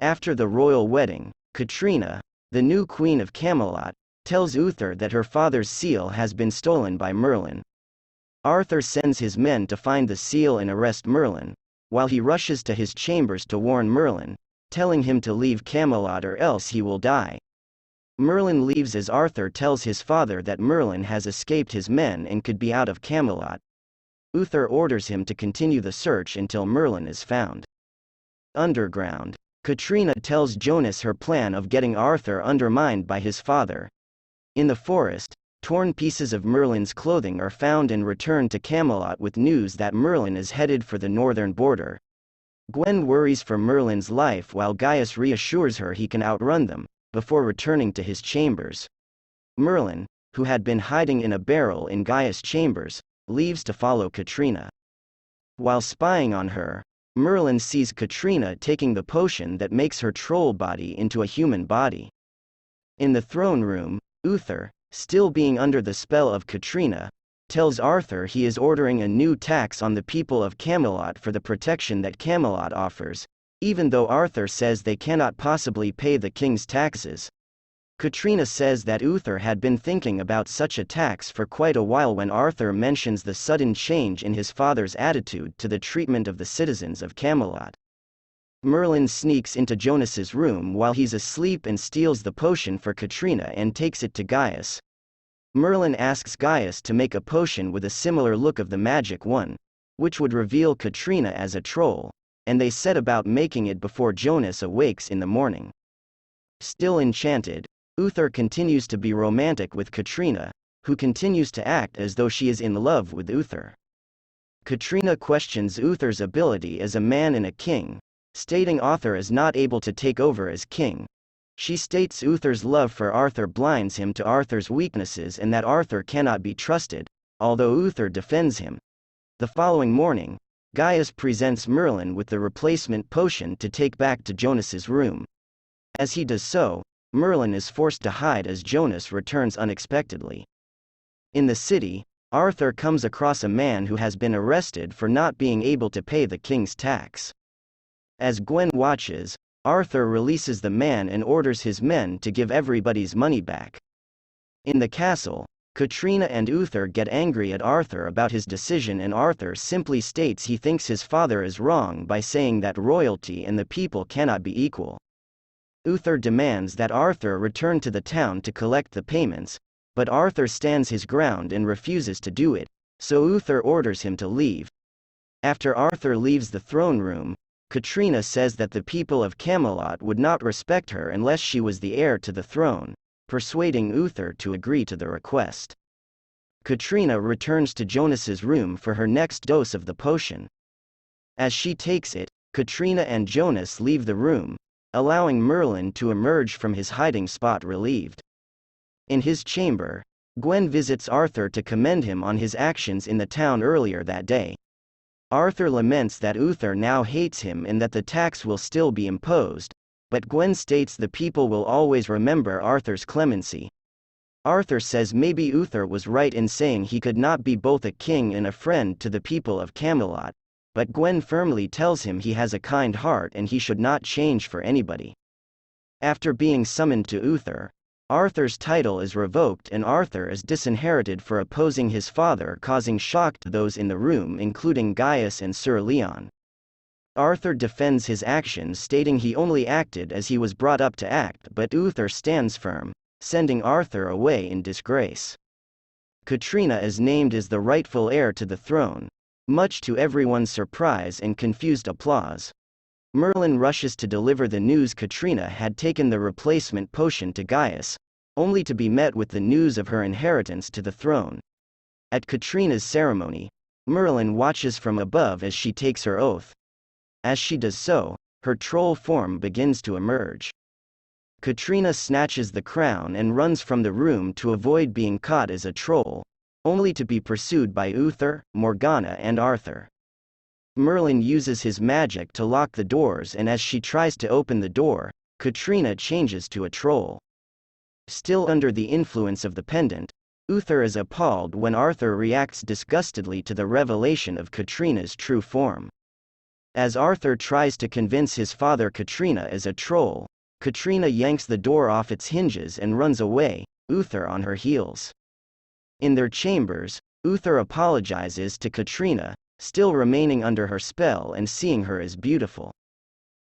After the royal wedding, Katrina, the new queen of Camelot, tells Uther that her father's seal has been stolen by Merlin. Arthur sends his men to find the seal and arrest Merlin, while he rushes to his chambers to warn Merlin, telling him to leave Camelot or else he will die. Merlin leaves as Arthur tells his father that Merlin has escaped his men and could be out of Camelot. Uther orders him to continue the search until Merlin is found. Underground, Katrina tells Jonas her plan of getting Arthur undermined by his father. In the forest, torn pieces of Merlin's clothing are found and returned to Camelot with news that Merlin is headed for the northern border. Gwen worries for Merlin's life while Gaius reassures her he can outrun them, before returning to his chambers. Merlin, who had been hiding in a barrel in Gaius' chambers, leaves to follow Katrina. While spying on her, Merlin sees Katrina taking the potion that makes her troll body into a human body. In the throne room, Uther, still being under the spell of Katrina, tells Arthur he is ordering a new tax on the people of Camelot for the protection that Camelot offers, even though Arthur says they cannot possibly pay the king's taxes. Katrina says that Uther had been thinking about such a tax for quite a while when Arthur mentions the sudden change in his father's attitude to the treatment of the citizens of Camelot. Merlin sneaks into Jonas's room while he's asleep and steals the potion for Katrina and takes it to Gaius. Merlin asks Gaius to make a potion with a similar look of the magic one, which would reveal Katrina as a troll, and they set about making it before Jonas awakes in the morning. Still enchanted, Uther continues to be romantic with Katrina, who continues to act as though she is in love with Uther. Katrina questions Uther's ability as a man and a king, stating Arthur is not able to take over as king. She states Uther's love for Arthur blinds him to Arthur's weaknesses and that Arthur cannot be trusted, although Uther defends him. The following morning, Gaius presents Merlin with the replacement potion to take back to Jonas's room. As he does so, Merlin is forced to hide as Jonas returns unexpectedly. In the city, Arthur comes across a man who has been arrested for not being able to pay the king's tax. As Gwen watches, Arthur releases the man and orders his men to give everybody's money back. In the castle, Katrina and Uther get angry at Arthur about his decision and Arthur simply states he thinks his father is wrong by saying that royalty and the people cannot be equal. Uther demands that Arthur return to the town to collect the payments, but Arthur stands his ground and refuses to do it, so Uther orders him to leave. After Arthur leaves the throne room, Katrina says that the people of Camelot would not respect her unless she was the heir to the throne, persuading Uther to agree to the request. Katrina returns to Jonas's room for her next dose of the potion. As she takes it, Katrina and Jonas leave the room, allowing Merlin to emerge from his hiding spot relieved. In his chamber, Gwen visits Arthur to commend him on his actions in the town earlier that day. Arthur laments that Uther now hates him and that the tax will still be imposed, but Gwen states the people will always remember Arthur's clemency. Arthur says maybe Uther was right in saying he could not be both a king and a friend to the people of Camelot, but Gwen firmly tells him he has a kind heart and he should not change for anybody. After being summoned to Uther, Arthur's title is revoked and Arthur is disinherited for opposing his father, causing shock to those in the room including Gaius and Sir Leon. Arthur defends his actions stating he only acted as he was brought up to act, but Uther stands firm, sending Arthur away in disgrace. Katrina is named as the rightful heir to the throne, much to everyone's surprise and confused applause. Merlin rushes to deliver the news Katrina had taken the replacement potion to Gaius, only to be met with the news of her inheritance to the throne. At Katrina's ceremony, Merlin watches from above as she takes her oath. As she does so, her troll form begins to emerge. Katrina snatches the crown and runs from the room to avoid being caught as a troll, only to be pursued by Uther, Morgana and Arthur. Merlin uses his magic to lock the doors and as she tries to open the door, Katrina changes to a troll. Still under the influence of the pendant, Uther is appalled when Arthur reacts disgustedly to the revelation of Katrina's true form. As Arthur tries to convince his father Katrina is a troll, Katrina yanks the door off its hinges and runs away, Uther on her heels. In their chambers, Uther apologizes to Katrina, still remaining under her spell and seeing her as beautiful.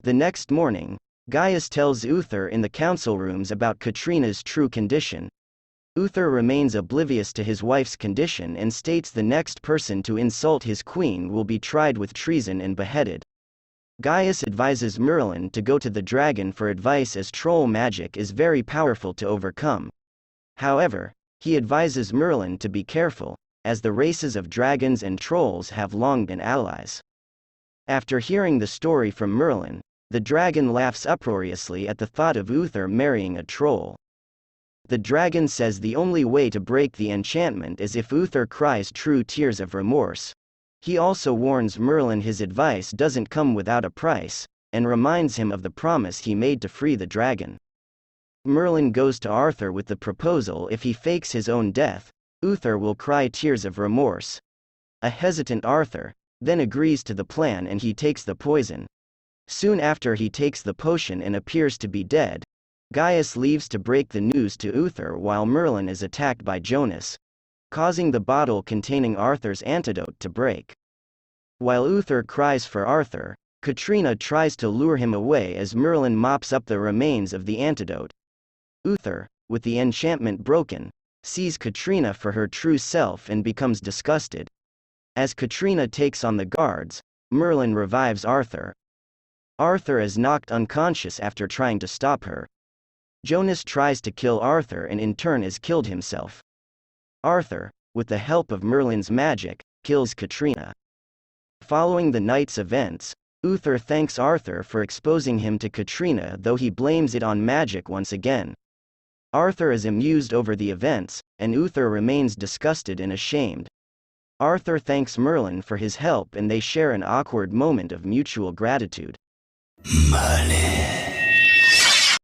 The next morning, Gaius tells Uther in the council rooms about Katrina's true condition. Uther remains oblivious to his wife's condition and states the next person to insult his queen will be tried with treason and beheaded. Gaius advises Merlin to go to the dragon for advice as troll magic is very powerful to overcome. However, he advises Merlin to be careful, as the races of dragons and trolls have long been allies. After hearing the story from Merlin, the dragon laughs uproariously at the thought of Uther marrying a troll. The dragon says the only way to break the enchantment is if Uther cries true tears of remorse. He also warns Merlin his advice doesn't come without a price, and reminds him of the promise he made to free the dragon. Merlin goes to Arthur with the proposal if he fakes his own death, Uther will cry tears of remorse. A hesitant Arthur then agrees to the plan and he takes the poison. Soon after he takes the potion and appears to be dead, Gaius leaves to break the news to Uther while Merlin is attacked by Jonas, causing the bottle containing Arthur's antidote to break. While Uther cries for Arthur, Katrina tries to lure him away as Merlin mops up the remains of the antidote. Uther, with the enchantment broken, sees Katrina for her true self and becomes disgusted. As Katrina takes on the guards, Merlin revives Arthur. Arthur is knocked unconscious after trying to stop her. Jonas tries to kill Arthur and in turn is killed himself. Arthur, with the help of Merlin's magic, kills Katrina. Following the night's events, Uther thanks Arthur for exposing him to Katrina, though he blames it on magic once again. Arthur is amused over the events, and Uther remains disgusted and ashamed. Arthur thanks Merlin for his help and they share an awkward moment of mutual gratitude. Merlin.